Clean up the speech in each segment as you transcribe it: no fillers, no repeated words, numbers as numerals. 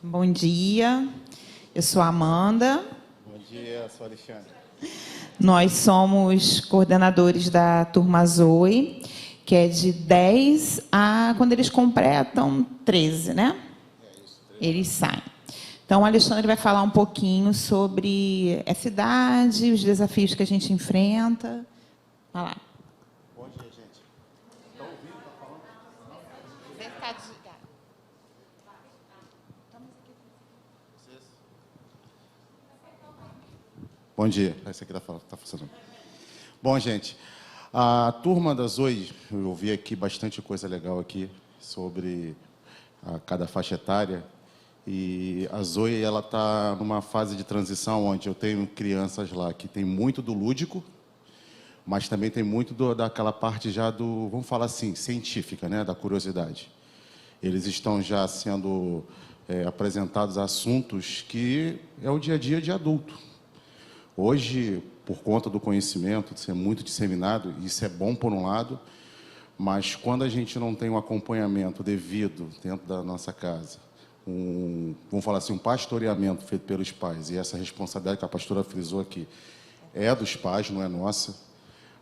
Bom dia, eu sou a Amanda. Bom dia, sou Alexandre. Nós somos coordenadores da turma Zoe, que é de 10 a quando eles completam 13, né? Eles saem. Então, o Alexandre vai falar um pouquinho sobre essa idade, os desafios que a gente enfrenta. Vai lá. Bom dia, gente. Estão ouvindo? Está falando? Bom dia. Esse aqui está funcionando. Bom, gente, a turma da Zoe, eu ouvi aqui bastante coisa legal aqui sobre cada faixa etária. E a Zoe, ela está numa fase de transição onde eu tenho crianças lá que tem muito do lúdico, mas também tem muito daquela parte já do, vamos falar assim, científica, né, da curiosidade. Eles estão já sendo apresentados a assuntos que é o dia a dia de adulto. Hoje, por conta do conhecimento, de ser muito disseminado, isso é bom por um lado, mas quando a gente não tem um acompanhamento devido dentro da nossa casa, vamos falar assim, um pastoreamento feito pelos pais, e essa responsabilidade que a pastora frisou aqui é dos pais, não é nossa,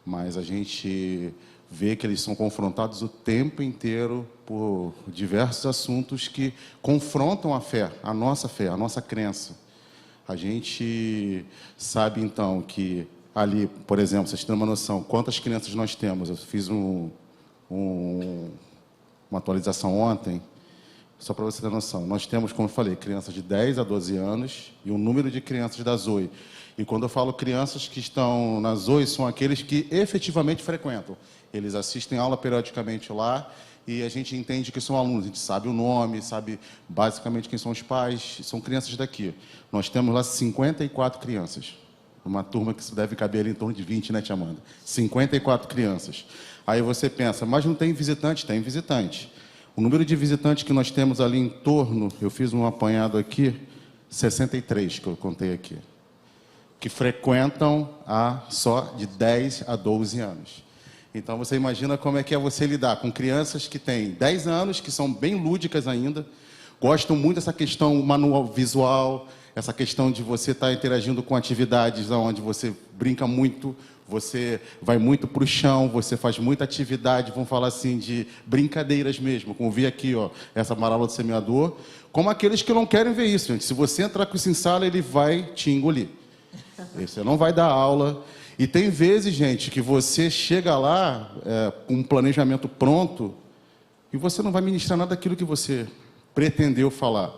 mas a gente vê que eles são confrontados o tempo inteiro por diversos assuntos que confrontam a fé, a nossa crença. A gente sabe, então, que ali, por exemplo, vocês têm uma noção, quantas crianças nós temos? Eu fiz uma atualização ontem, só para você ter noção. Nós temos, como eu falei, crianças de 10 a 12 anos e um número de crianças da Zoe. E quando eu falo crianças que estão na Zoe, são aqueles que efetivamente frequentam. Eles assistem aula periodicamente lá e a gente entende que são alunos. A gente sabe o nome, sabe basicamente quem são os pais. São crianças daqui. Nós temos lá 54 crianças. Uma turma que deve caber ali em torno de 20, né, tia Amanda? 54 crianças. Aí você pensa, mas não tem visitante? Tem visitante. O número de visitantes que nós temos ali em torno, eu fiz um apanhado aqui, 63 que eu contei aqui, que frequentam só de 10 a 12 anos. Então, você imagina como é que é você lidar com crianças que têm 10 anos, que são bem lúdicas ainda, gostam muito dessa questão manual visual, essa questão de você estar interagindo com atividades onde você brinca muito, você vai muito para o chão, você faz muita atividade, vamos falar assim, de brincadeiras mesmo, como vi aqui, ó, essa marola do semeador, como aqueles que não querem ver isso, gente. Se você entrar com isso em sala, ele vai te engolir. Você não vai dar aula. E tem vezes, gente, que você chega lá com um planejamento pronto e você não vai ministrar nada daquilo que você pretendeu falar.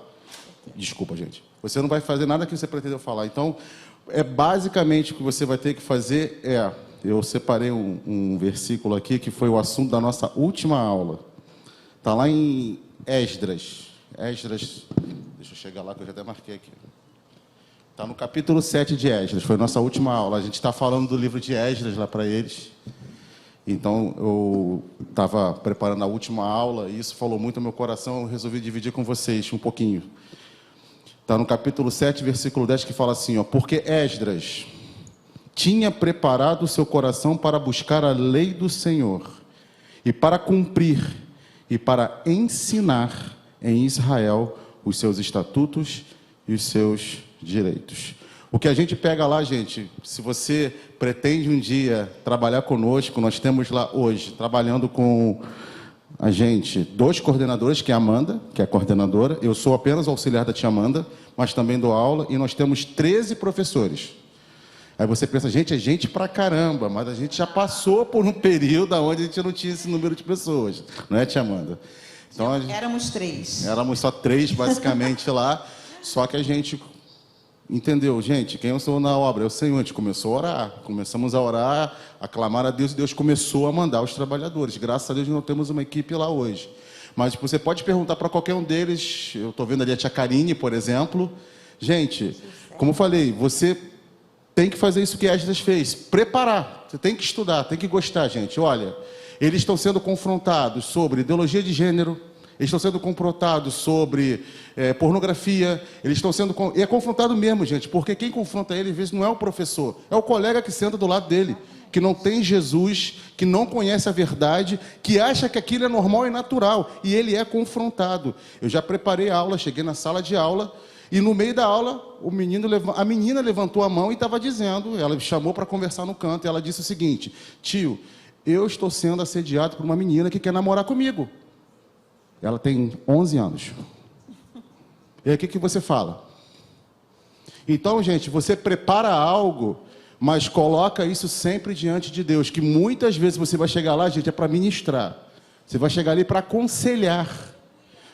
Desculpa, gente. Você não vai fazer nada que você pretendeu falar. Então, basicamente o que você vai ter que fazer eu separei um versículo aqui que foi o assunto da nossa última aula. Está lá em Esdras. Esdras, deixa eu chegar lá que eu já até marquei aqui. Está no capítulo 7 de Esdras, foi a nossa última aula. A gente está falando do livro de Esdras lá para eles. Então, eu estava preparando a última aula e isso falou muito ao meu coração, eu resolvi dividir com vocês um pouquinho. Está no capítulo 7, versículo 10, que fala assim, ó, porque Esdras tinha preparado o seu coração para buscar a lei do Senhor e para cumprir e para ensinar em Israel os seus estatutos e os seus direitos. O que a gente pega lá, gente, se você pretende um dia trabalhar conosco, nós temos lá hoje, trabalhando com a gente, 2 coordenadores, que é a Amanda, que é a coordenadora, eu sou apenas auxiliar da tia Amanda, mas também dou aula, e nós temos 13 professores. Aí você pensa, gente, é gente pra caramba, mas a gente já passou por um período onde a gente não tinha esse número de pessoas, não é, tia Amanda? Então, Éramos 3. Éramos só 3, basicamente, lá, só que a gente entendeu, gente, quem eu sou na obra? É o Senhor. A gente começou a orar, começamos a orar, a clamar a Deus, e Deus começou a mandar os trabalhadores. Graças a Deus nós temos uma equipe lá hoje. Mas você pode perguntar para qualquer um deles, eu estou vendo ali a tia Karine, por exemplo. Gente, como eu falei, você tem que fazer isso que Esdras fez, preparar, você tem que estudar, tem que gostar, gente. Olha, eles estão sendo confrontados sobre ideologia de gênero, eles estão sendo confrontados sobre pornografia, eles estão sendo... E é confrontado mesmo, gente, porque quem confronta ele, às vezes, não é o professor, é o colega que senta do lado dele. que não tem Jesus, que não conhece a verdade, que acha que aquilo é normal e natural, e ele é confrontado. Eu já preparei a aula, cheguei na sala de aula, e no meio da aula, a menina levantou a mão e estava dizendo, ela me chamou para conversar no canto, e ela disse o seguinte: tio, eu estou sendo assediado por uma menina que quer namorar comigo. Ela tem 11 anos. E aí o que você fala? Então, gente, você prepara algo, mas coloca isso sempre diante de Deus, que muitas vezes você vai chegar lá, gente, é para ministrar. Você vai chegar ali para aconselhar.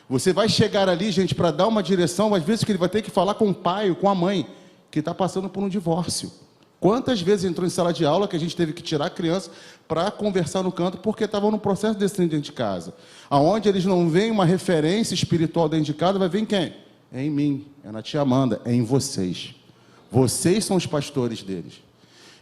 Você vai chegar ali, gente, para dar uma direção, às vezes que ele vai ter que falar com o pai ou com a mãe, que está passando por um divórcio. Quantas vezes entrou em sala de aula que a gente teve que tirar a criança para conversar no canto, porque estavam no processo desse dentro de casa. Aonde eles não veem uma referência espiritual dentro de casa, vai ver em quem? É em mim, é na tia Amanda, é em vocês. Vocês são os pastores deles.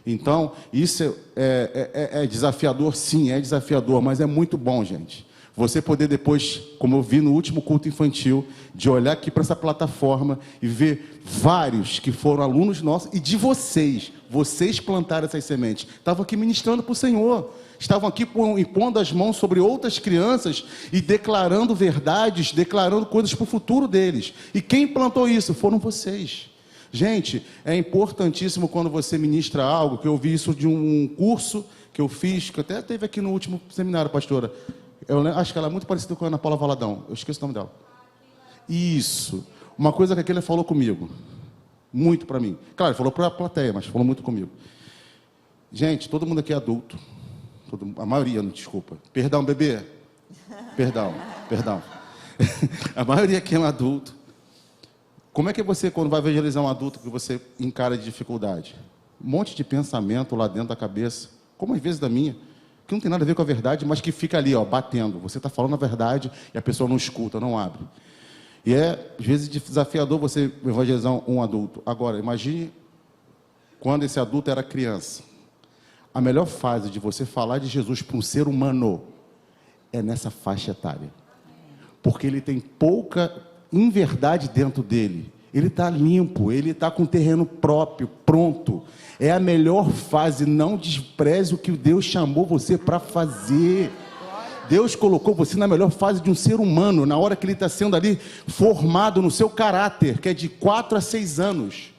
Então, isso é desafiador? Sim, é desafiador, mas é muito bom, gente. Você poder depois, como eu vi no último culto infantil, de olhar aqui para essa plataforma e ver vários que foram alunos nossos e de vocês. Vocês plantaram essas sementes. Estavam aqui ministrando para o Senhor. Estavam aqui impondo as mãos sobre outras crianças e declarando verdades, declarando coisas para o futuro deles. E quem plantou isso? Foram vocês. Gente, é importantíssimo quando você ministra algo, que eu vi isso de um curso que eu fiz, que até teve aqui no último seminário, pastora. Eu acho que ela é muito parecida com a Ana Paula Valadão. Eu esqueci o nome dela. Isso. Uma coisa que aquele falou comigo. Muito para mim. Claro, falou para a plateia, mas falou muito comigo. Gente, todo mundo aqui é adulto. A maioria, não, desculpa. Perdão, bebê. Perdão. A maioria aqui é um adulto. Como é que você, quando vai evangelizar um adulto, que você encara de dificuldade? Um monte de pensamento lá dentro da cabeça, como às vezes da minha, que não tem nada a ver com a verdade, mas que fica ali, ó, batendo. Você está falando a verdade e a pessoa não escuta, não abre. E é, às vezes, desafiador você evangelizar um adulto. Agora, imagine quando esse adulto era criança. A melhor fase de você falar de Jesus para um ser humano é nessa faixa etária. Porque ele tem pouca inverdade dentro dele. Ele está limpo, ele está com terreno próprio, pronto. É a melhor fase, não despreze o que Deus chamou você para fazer. Deus colocou você na melhor fase de um ser humano, na hora que ele está sendo ali formado no seu caráter, que é de 4 a 6 anos.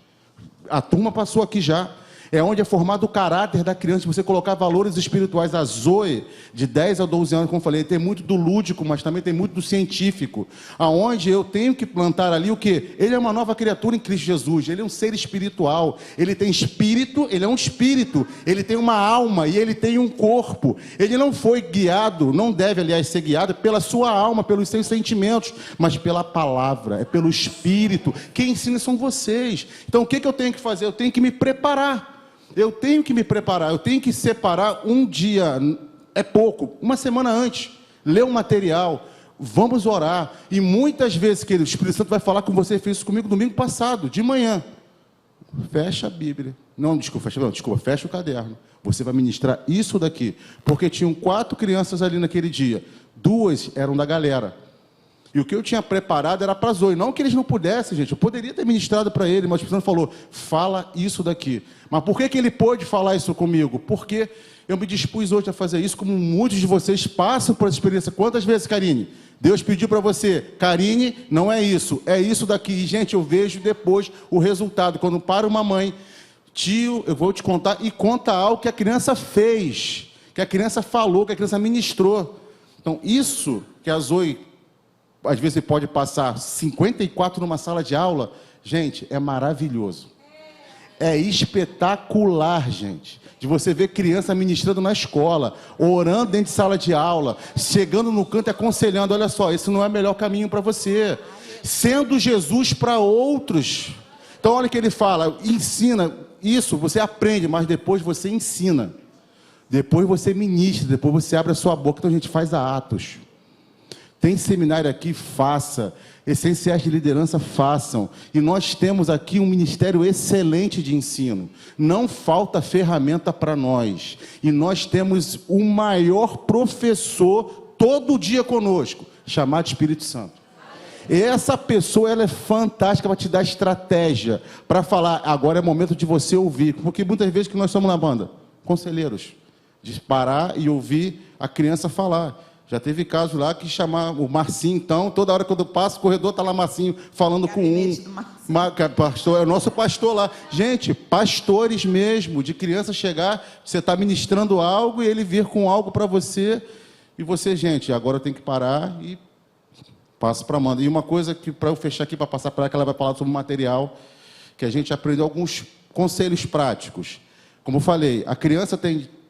A turma passou aqui já. É onde é formado o caráter da criança, você colocar valores espirituais. A Zoe, de 10 a 12 anos, como eu falei, tem muito do lúdico, mas também tem muito do científico. Aonde eu tenho que plantar ali o quê? Ele é uma nova criatura em Cristo Jesus, ele é um ser espiritual, ele tem espírito, ele é um espírito, ele tem uma alma e ele tem um corpo. Ele não foi guiado, não deve, aliás, ser guiado pela sua alma, pelos seus sentimentos, mas pela palavra, é pelo espírito. Quem ensina são vocês. Então, o que eu tenho que fazer? Eu tenho que me preparar. Eu tenho que me preparar, eu tenho que separar um dia, é pouco, uma semana antes, ler um material, vamos orar. E muitas vezes, querido, o Espírito Santo vai falar com você, fez isso comigo domingo passado, de manhã. Fecha a Bíblia. Fecha o caderno. Você vai ministrar isso daqui. Porque tinham 4 crianças ali naquele dia. 2 eram da galera. E o que eu tinha preparado era para Zoe. Não que eles não pudessem, gente. Eu poderia ter ministrado para ele, mas o Espírito Santo falou, fala isso daqui. Mas por que ele pôde falar isso comigo? Porque eu me dispus hoje a fazer isso, como muitos de vocês passam por essa experiência. Quantas vezes, Karine? Deus pediu para você, Karine, não é isso daqui. E, gente, eu vejo depois o resultado. Quando para uma mãe, tio, eu vou te contar, e conta algo que a criança fez, que a criança falou, que a criança ministrou. Então, isso que a Zoe... Às vezes você pode passar 54 numa sala de aula. Gente, é maravilhoso. É espetacular, gente. De você ver criança ministrando na escola, orando dentro de sala de aula, chegando no canto e aconselhando, olha só, esse não é o melhor caminho para você. Sendo Jesus para outros. Então olha o que ele fala, ensina, isso você aprende, mas depois você ensina. Depois você ministra, depois você abre a sua boca. Então a gente faz a Atos. Tem seminário aqui, faça. Essenciais de liderança, façam. E nós temos aqui um ministério excelente de ensino. Não falta ferramenta para nós. E nós temos o maior professor todo dia conosco, chamado Espírito Santo. Essa pessoa, ela é fantástica para te dar estratégia, para falar, agora é momento de você ouvir. Porque muitas vezes que nós somos na banda, conselheiros, de parar e ouvir a criança falar. Já teve caso lá que chamar o Marcinho, então, toda hora que eu passo o corredor, está lá Marcinho falando com pastor, é o nosso pastor lá. Gente, pastores mesmo, de criança chegar, você está ministrando algo e ele vir com algo para você, e você, gente, agora tem que parar e passo para a Amanda. E uma coisa que, para eu fechar aqui, para passar para ela, que ela vai falar sobre o material, que a gente aprendeu alguns conselhos práticos. Como eu falei, a criança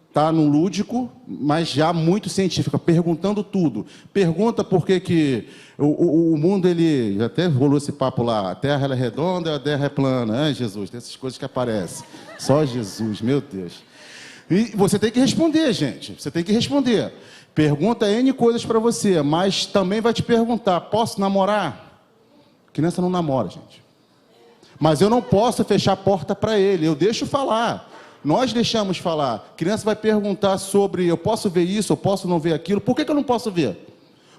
está no lúdico, mas já muito científica, perguntando tudo. Pergunta por que o mundo, ele... Já até rolou esse papo lá, a Terra ela é redonda, a Terra é plana. Jesus, tem essas coisas que aparecem. Só Jesus, meu Deus. E você tem que responder, gente. Você tem que responder. Pergunta N coisas para você, mas também vai te perguntar, posso namorar? A criança não namora, gente. Mas eu não posso fechar a porta para ele, eu deixo falar. Nós deixamos falar. A criança vai perguntar sobre, eu posso ver isso, eu posso não ver aquilo. Por que eu não posso ver?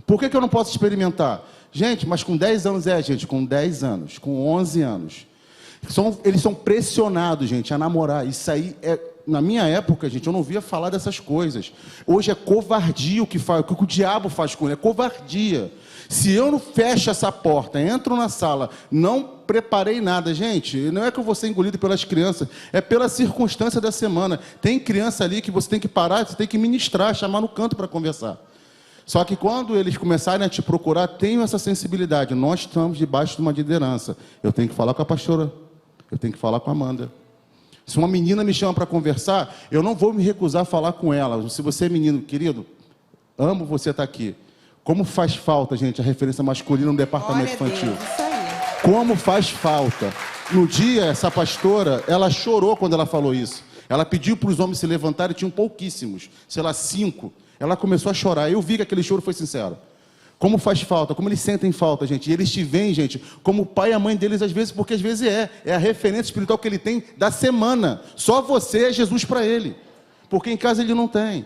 Por que eu não posso experimentar? Gente, mas com 10 anos, gente, com 10 anos, com 11 anos. Eles são pressionados, gente, a namorar. Isso aí na minha época, gente, eu não via falar dessas coisas. Hoje é covardia o que o diabo faz com ele, é covardia. Se eu não fecho essa porta, entro na sala, não preparei nada, gente, não é que eu vou ser engolido pelas crianças, é pela circunstância da semana. Tem criança ali que você tem que parar, você tem que ministrar, chamar no canto para conversar. Só que quando eles começarem a te procurar, tenham essa sensibilidade. Nós estamos debaixo de uma liderança. Eu tenho que falar com a pastora, eu tenho que falar com a Amanda. Se uma menina me chama para conversar, eu não vou me recusar a falar com ela. Se você é menino, querido, amo você estar aqui. Como faz falta, gente, a referência masculina no departamento infantil. Isso aí. Como faz falta. No dia, essa pastora, ela chorou quando ela falou isso. Ela pediu para os homens se levantarem, tinham pouquíssimos, sei lá, 5. Ela começou a chorar. Eu vi que aquele choro foi sincero. Como faz falta, como eles sentem falta, gente. E eles te veem, gente, como o pai e a mãe deles, às vezes, porque às vezes é a referência espiritual que ele tem da semana. Só você é Jesus para ele. Porque em casa ele não tem.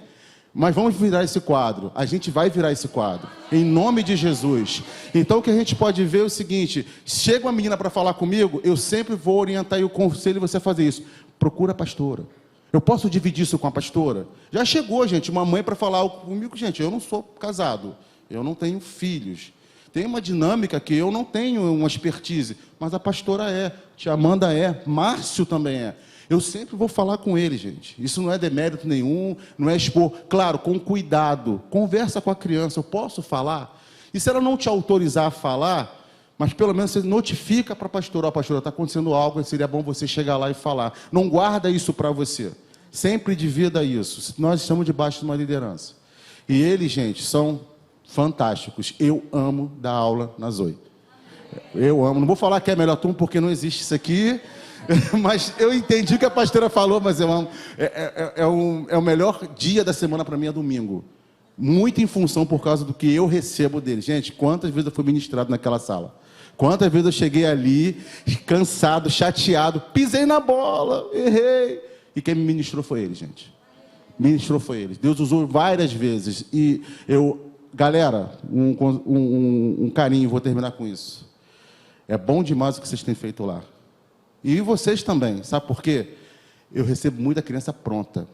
Mas vamos virar esse quadro. A gente vai virar esse quadro. Em nome de Jesus. Então o que a gente pode ver é o seguinte. Chega uma menina para falar comigo, eu sempre vou orientar e eu aconselho você a fazer isso. Procura a pastora. Eu posso dividir isso com a pastora? Já chegou, gente, uma mãe para falar comigo. Gente, eu não sou casado. Eu não tenho filhos. Tem uma dinâmica que eu não tenho uma expertise. Mas a pastora é. Tia Amanda é. Márcio também é. Eu sempre vou falar com ele, gente. Isso não é demérito nenhum, não é expor. Claro, com cuidado. Conversa com a criança. Eu posso falar? E se ela não te autorizar a falar, mas pelo menos você notifica para a pastora. Ó, pastora, está acontecendo algo, seria bom você chegar lá e falar. Não guarda isso para você. Sempre divida isso. Nós estamos debaixo de uma liderança. E eles, gente, são fantásticos. Eu amo dar aula na Zoe. Eu amo. Não vou falar que é melhor turma, porque não existe isso aqui. Mas eu entendi o que a pastora falou, mas eu amo. É o melhor dia da semana para mim é domingo. Muito em função por causa do que eu recebo dele. Gente, quantas vezes eu fui ministrado naquela sala? Quantas vezes eu cheguei ali, cansado, chateado, pisei na bola, errei. E quem me ministrou foi ele, gente. Ministrou foi ele. Deus usou várias vezes. E eu, galera, um carinho, vou terminar com isso. É bom demais o que vocês têm feito lá. E vocês também, sabe por quê? Eu recebo muita criança pronta.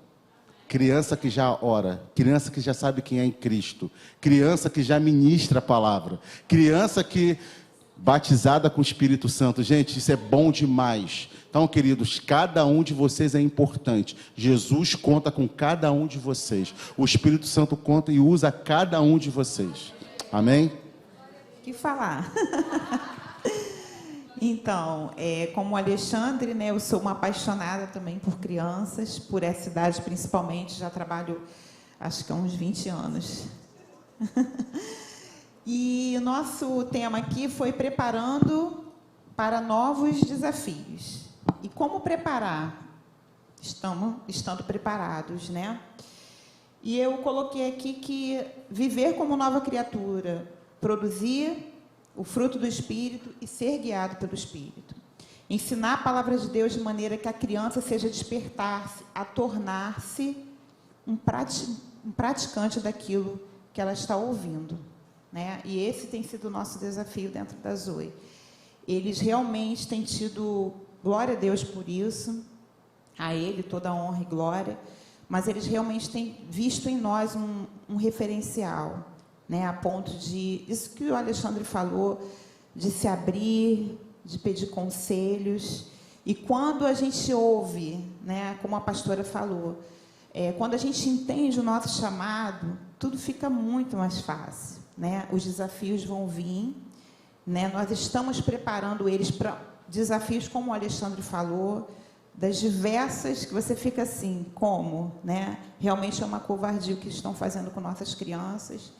Criança que já ora, criança que já sabe quem é em Cristo, criança que já ministra a palavra, criança que batizada com o Espírito Santo. Gente, isso é bom demais. Então, queridos, cada um de vocês é importante. Jesus conta com cada um de vocês. O Espírito Santo conta e usa cada um de vocês. Amém? Que falar? Então, como o Alexandre, né, eu sou uma apaixonada também por crianças, por essa idade principalmente, já trabalho acho que há uns 20 anos. E o nosso tema aqui foi preparando para novos desafios. E como preparar? Estando preparados, né? E eu coloquei aqui que viver como nova criatura, produzir o fruto do Espírito e ser guiado pelo Espírito. Ensinar a palavra de Deus de maneira que a criança seja despertar-se, a tornar-se um praticante daquilo que ela está ouvindo, né? E esse tem sido o nosso desafio dentro da Zoe. Eles realmente têm tido, glória a Deus por isso, a Ele toda a honra e glória, mas eles realmente têm visto em nós um referencial, né, a ponto de, isso que o Alexandre falou, de se abrir, de pedir conselhos. E quando a gente ouve, né, como a pastora falou, quando a gente entende o nosso chamado, tudo fica muito mais fácil, né? Os desafios vão vir, né? Nós estamos preparando eles para desafios, como o Alexandre falou, das diversas, que você fica assim, como, né? Realmente é uma covardia o que estão fazendo com nossas crianças.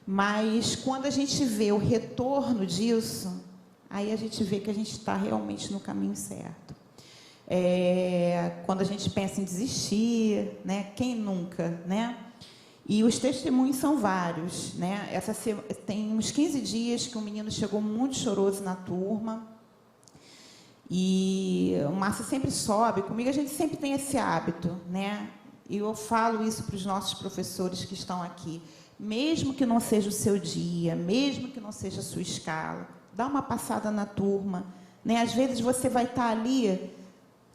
Mas quando a gente vê o retorno disso, aí a gente vê que a gente está realmente no caminho certo. Quando a gente pensa em desistir, né? Quem nunca, né? E os testemunhos são vários, né? Tem uns 15 dias que um menino chegou muito choroso na turma. E o Márcio sempre sobe, comigo a gente sempre tem esse hábito, né? E eu falo isso para os nossos professores que estão aqui. Mesmo que não seja o seu dia, mesmo que não seja a sua escala, dá uma passada na turma, né? Às vezes você vai estar ali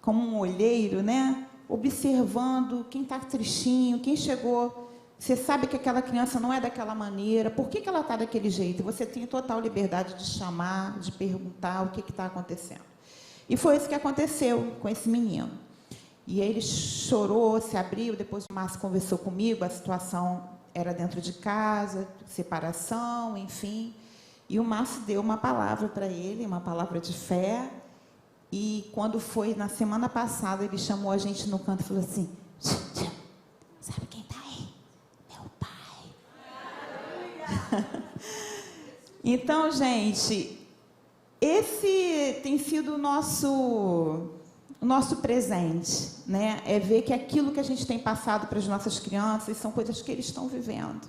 como um olheiro, né? Observando quem está tristinho, quem chegou. Você sabe que aquela criança não é daquela maneira, por que ela está daquele jeito? Você tem total liberdade de chamar, de perguntar o que está acontecendo. E foi isso que aconteceu com esse menino. E aí ele chorou, se abriu, depois o Márcio conversou comigo, a situação era dentro de casa, separação, enfim. E o Márcio deu uma palavra para ele, uma palavra de fé. E quando foi na semana passada, ele chamou a gente no canto e falou assim: sabe quem está aí? Meu pai. Então, gente, esse tem sido o nosso presente, né? É ver que aquilo que a gente tem passado para as nossas crianças são coisas que eles estão vivendo,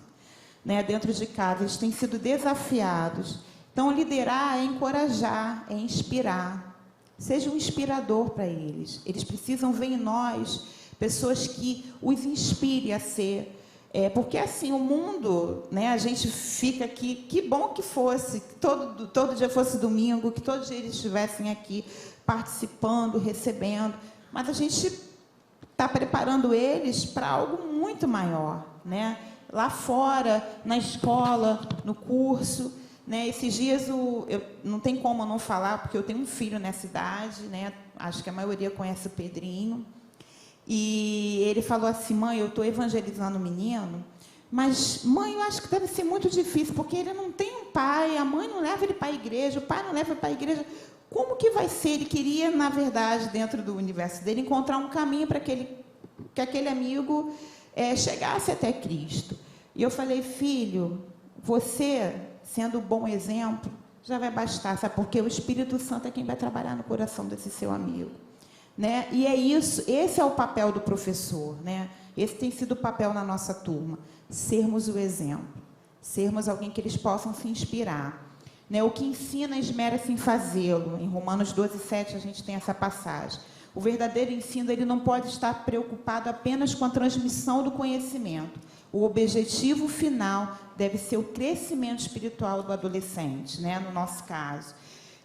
né? Dentro de casa, eles têm sido desafiados. Então, liderar é encorajar, é inspirar. Seja um inspirador para eles. Eles precisam ver em nós pessoas que os inspirem a ser. Porque assim, o mundo, né, a gente fica aqui, que bom que fosse, que todo dia fosse domingo, que todos eles estivessem aqui participando, recebendo, mas a gente está preparando eles para algo muito maior, né? Lá fora, na escola, no curso, né? Esses dias, não tem como não falar, porque eu tenho um filho nessa idade, né? Acho que a maioria conhece o Pedrinho. E ele falou assim: mãe, eu estou evangelizando o menino, mas, mãe, eu acho que deve ser muito difícil, porque ele não tem um pai, a mãe não leva ele para a igreja, o pai não leva ele para a igreja. Como que vai ser? Ele queria, na verdade, dentro do universo dele, encontrar um caminho para que aquele amigo chegasse até Cristo. E eu falei: filho, você, sendo um bom exemplo, já vai bastar, sabe? Porque o Espírito Santo é quem vai trabalhar no coração desse seu amigo. Né? E é isso, esse é o papel do professor, né? Esse tem sido o papel na nossa turma, sermos o exemplo, sermos alguém que eles possam se inspirar, né? O que ensina esmera-se em fazê-lo. Em Romanos 12:7 a gente tem essa passagem. O verdadeiro ensino, ele não pode estar preocupado apenas com a transmissão do conhecimento. O objetivo final deve ser o crescimento espiritual do adolescente, né? No nosso caso.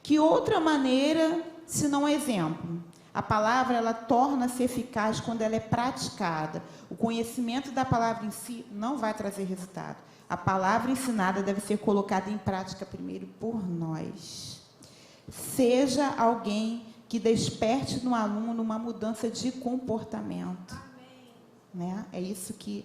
Que outra maneira, se não exemplo? A palavra, ela torna-se eficaz quando ela é praticada. O conhecimento da palavra em si não vai trazer resultado. A palavra ensinada deve ser colocada em prática primeiro por nós. Seja alguém que desperte no aluno uma mudança de comportamento. Amém. Né? É isso que...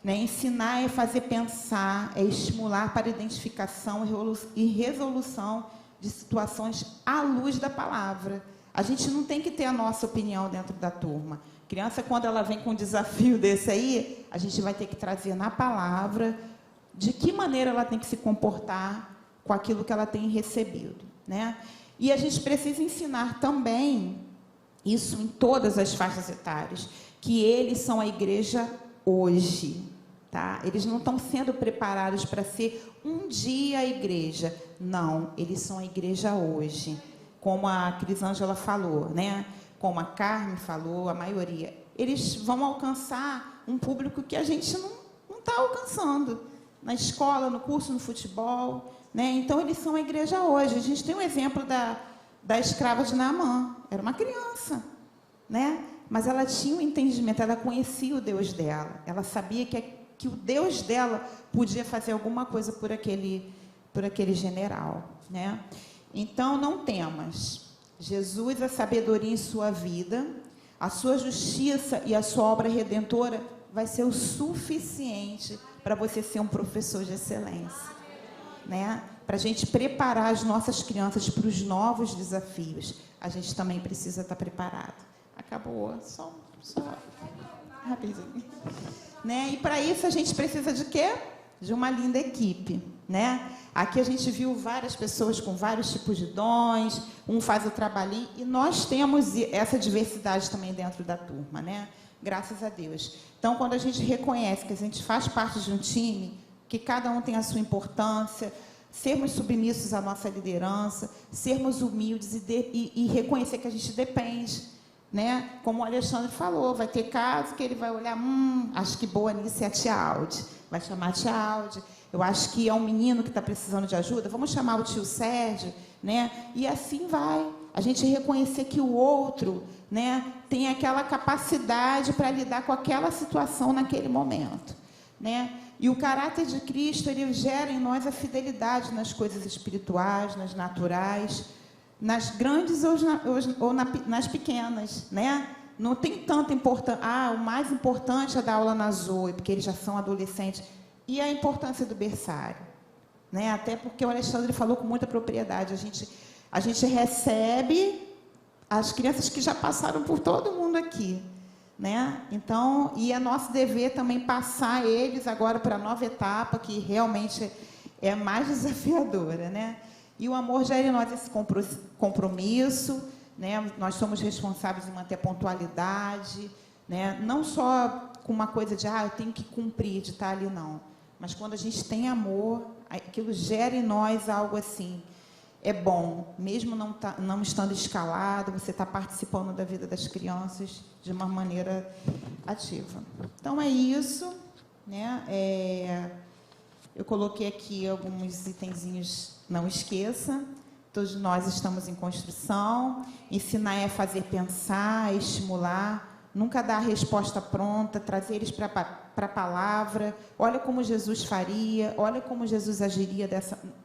Né? Ensinar é fazer pensar, é estimular para identificação e resolução de situações à luz da palavra. A gente não tem que ter a nossa opinião dentro da turma. Criança, quando ela vem com um desafio desse aí, a gente vai ter que trazer na palavra de que maneira ela tem que se comportar com aquilo que ela tem recebido, né? E a gente precisa ensinar também, isso em todas as faixas etárias, que eles são a igreja hoje, tá? Eles não estão sendo preparados para ser um dia a igreja. Não, eles são a igreja hoje. Como a Crisângela falou, né? Como a Carmen falou, a maioria. Eles vão alcançar um público que a gente não está alcançando. Na escola, no curso, no futebol. Né? Então, eles são a igreja hoje. A gente tem um exemplo da escrava de Naamã. Era uma criança. Né? Mas ela tinha um entendimento, ela conhecia o Deus dela. Ela sabia que o Deus dela podia fazer alguma coisa por aquele general, né? Então, não temas. Jesus, a sabedoria em sua vida, a sua justiça e a sua obra redentora vai ser o suficiente para você ser um professor de excelência, né? Para a gente preparar as nossas crianças para os novos desafios, a gente também precisa estar preparado. Acabou, só rapidinho, né? E para isso a gente precisa de quê? De uma linda equipe, né? Aqui a gente viu várias pessoas com vários tipos de dons, um faz o trabalho, e nós temos essa diversidade também dentro da turma, né? Graças a Deus. Então, quando a gente reconhece que a gente faz parte de um time, que cada um tem a sua importância, sermos submissos à nossa liderança, sermos humildes e reconhecer que a gente depende, né? Como o Alexandre falou, vai ter caso que ele vai olhar, acho que boa nisso é a tia Aldi, vai chamar a tia Aldi. Eu acho que é um menino que está precisando de ajuda, vamos chamar o tio Sérgio, né? E assim vai. A gente reconhecer que o outro, né, tem aquela capacidade para lidar com aquela situação naquele momento, né? E o caráter de Cristo, ele gera em nós a fidelidade nas coisas espirituais, nas naturais, nas grandes ou nas pequenas, né? Não tem tanta importância. O mais importante é dar aula na Zoe, porque eles já são adolescentes. E a importância do berçário, né? Até porque o Alexandre falou com muita propriedade. A gente recebe as crianças que já passaram por todo mundo aqui, né? Então, e é nosso dever também passar eles agora para a nova etapa, que realmente é mais desafiadora, né? E o amor gera em nós esse compromisso, né? Nós somos responsáveis em manter a pontualidade, né? Não só com uma coisa de, eu tenho que cumprir, de estar ali, não. Mas quando a gente tem amor, aquilo gera em nós algo assim. É bom, mesmo não estando escalado, você está participando da vida das crianças de uma maneira ativa. Então, é isso, né? Eu coloquei aqui alguns itenzinhos, não esqueça. Todos nós estamos em construção. Ensinar é fazer pensar, é estimular. Nunca dar a resposta pronta, trazer eles para a palavra. Olha como Jesus faria, olha como Jesus agiria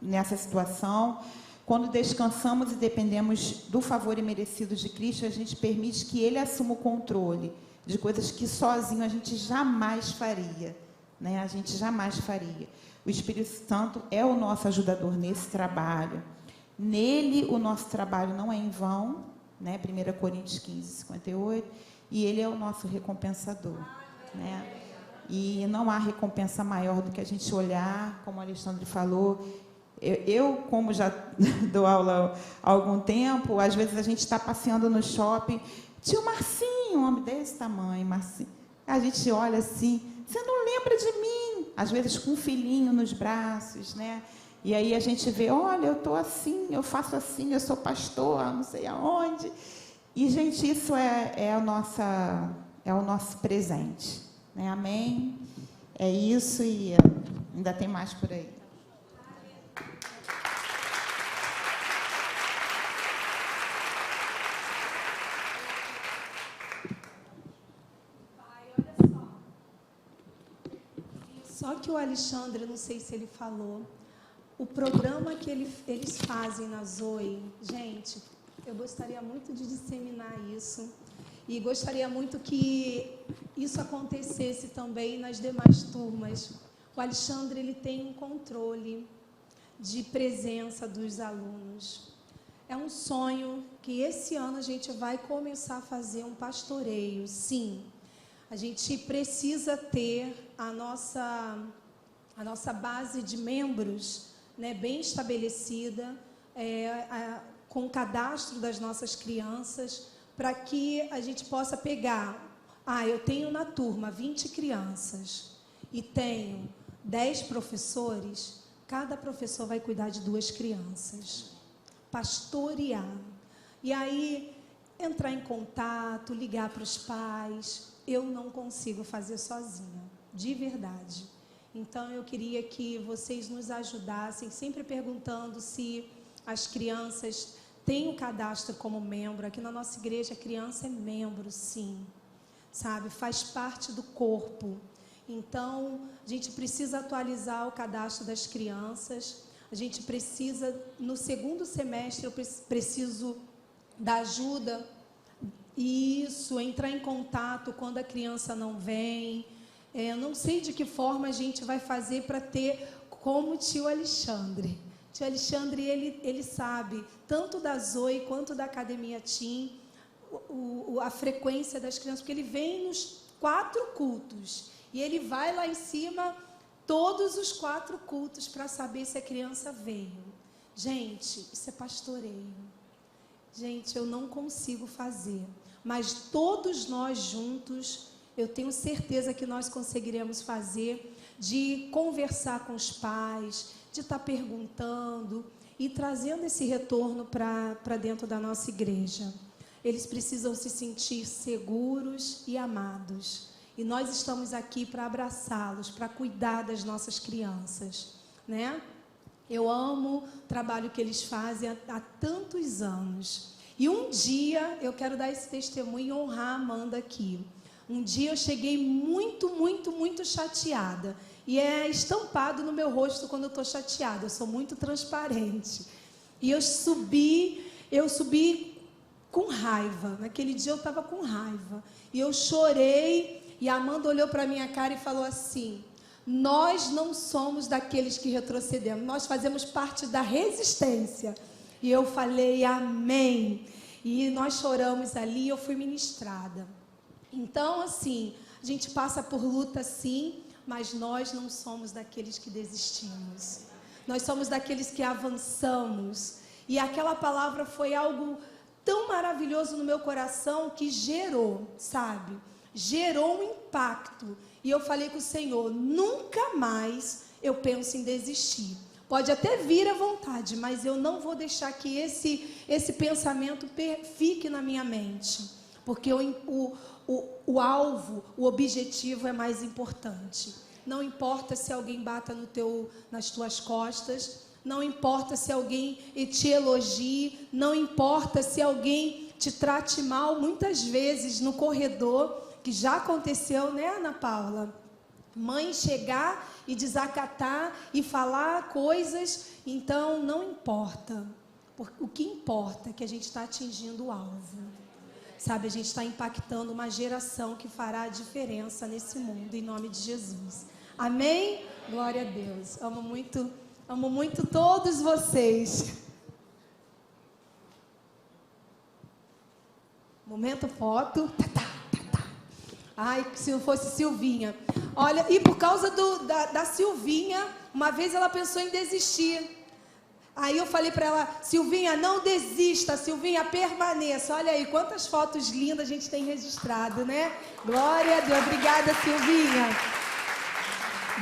nessa situação. Quando descansamos e dependemos do favor imerecido de Cristo, a gente permite que Ele assuma o controle de coisas que sozinho a gente jamais faria, né? A gente jamais faria. O Espírito Santo é o nosso ajudador nesse trabalho. Nele, o nosso trabalho não é em vão, né? 1 Coríntios 15, 58. E Ele é o nosso recompensador, né? E não há recompensa maior do que a gente olhar, como o Alexandre falou. Eu, como já dou aula há algum tempo, às vezes a gente está passeando no shopping, tio Marcinho, um homem desse tamanho, Marcinho. A gente olha assim, você não lembra de mim? Às vezes com um filhinho nos braços, né? E aí a gente vê, olha, eu estou assim, eu faço assim, eu sou pastor, não sei aonde. E, gente, isso é o nosso presente, né? Amém? É isso e ainda tem mais por aí. Só que o Alexandre, não sei se ele falou, o programa que eles fazem na Zoe, gente, eu gostaria muito de disseminar isso e gostaria muito que isso acontecesse também nas demais turmas. O Alexandre, ele tem um controle de presença dos alunos. É um sonho que esse ano a gente vai começar a fazer um pastoreio, sim. A gente precisa ter a nossa base de membros, né, bem estabelecida, com o cadastro das nossas crianças, para que a gente possa pegar, eu tenho na turma 20 crianças e tenho 10 professores, cada professor vai cuidar de 2 crianças, pastorear. E aí, entrar em contato, ligar para os pais, eu não consigo fazer sozinha, de verdade. Então, eu queria que vocês nos ajudassem, sempre perguntando se as crianças tem um cadastro como membro. Aqui na nossa igreja, a criança é membro, sim, sabe? Faz parte do corpo. Então, a gente precisa atualizar o cadastro das crianças. A gente precisa, no segundo semestre, eu preciso da ajuda. Isso, entrar em contato quando a criança não vem. Eu não sei de que forma a gente vai fazer para ter como o tio Alexandre. O tio Alexandre, ele sabe, tanto da Zoe quanto da Academia Tim, a frequência das crianças, porque ele vem nos 4 cultos. E ele vai lá em cima todos os 4 cultos para saber se a criança veio. Gente, isso é pastoreio. Gente, eu não consigo fazer. Mas todos nós juntos, eu tenho certeza que nós conseguiremos fazer, de conversar com os pais, de estar perguntando e trazendo esse retorno para dentro da nossa igreja. Eles precisam se sentir seguros e amados. E nós estamos aqui para abraçá-los, para cuidar das nossas crianças, né? Eu amo o trabalho que eles fazem há tantos anos. E um dia, eu quero dar esse testemunho e honrar a Amanda aqui. Um dia eu cheguei muito chateada. E é estampado no meu rosto quando eu estou chateada. Eu sou muito transparente. E eu subi com raiva. Naquele dia eu estava com raiva. E eu chorei. E a Amanda olhou para a minha cara e falou assim: nós não somos daqueles que retrocedemos. Nós fazemos parte da resistência. E eu falei, amém. E nós choramos ali, eu fui ministrada. Então, assim, a gente passa por luta, sim, mas nós não somos daqueles que desistimos. Nós somos daqueles que avançamos. E aquela palavra foi algo tão maravilhoso no meu coração que gerou, sabe? Gerou um impacto. E eu falei com o Senhor, nunca mais eu penso em desistir. Pode até vir à vontade, mas eu não vou deixar que esse pensamento fique na minha mente. Porque o alvo, o objetivo é mais importante. Não importa se alguém bata nas tuas costas, não importa se alguém te elogie, não importa se alguém te trate mal, muitas vezes no corredor, que já aconteceu, né, Ana Paula? Mãe chegar e desacatar e falar coisas, então não importa. O que importa é que a gente está atingindo o alvo. Sabe, a gente está impactando uma geração que fará a diferença nesse mundo, em nome de Jesus. Amém? Glória a Deus. Amo muito todos vocês. Momento foto. Ai, se não fosse Silvinha. Olha, e por causa da Silvinha, uma vez ela pensou em desistir. Aí eu falei para ela, Silvinha, não desista, Silvinha, permaneça. Olha aí, quantas fotos lindas a gente tem registrado, né? Glória a Deus. Obrigada, Silvinha.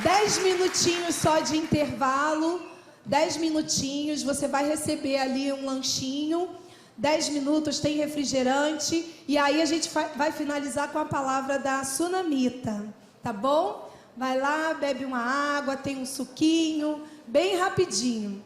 10 minutinhos só de intervalo. 10 minutinhos, você vai receber ali um lanchinho. 10 minutos, tem refrigerante. E aí a gente vai finalizar com a palavra da Sunamita. Tá bom? Vai lá, bebe uma água, tem um suquinho, bem rapidinho.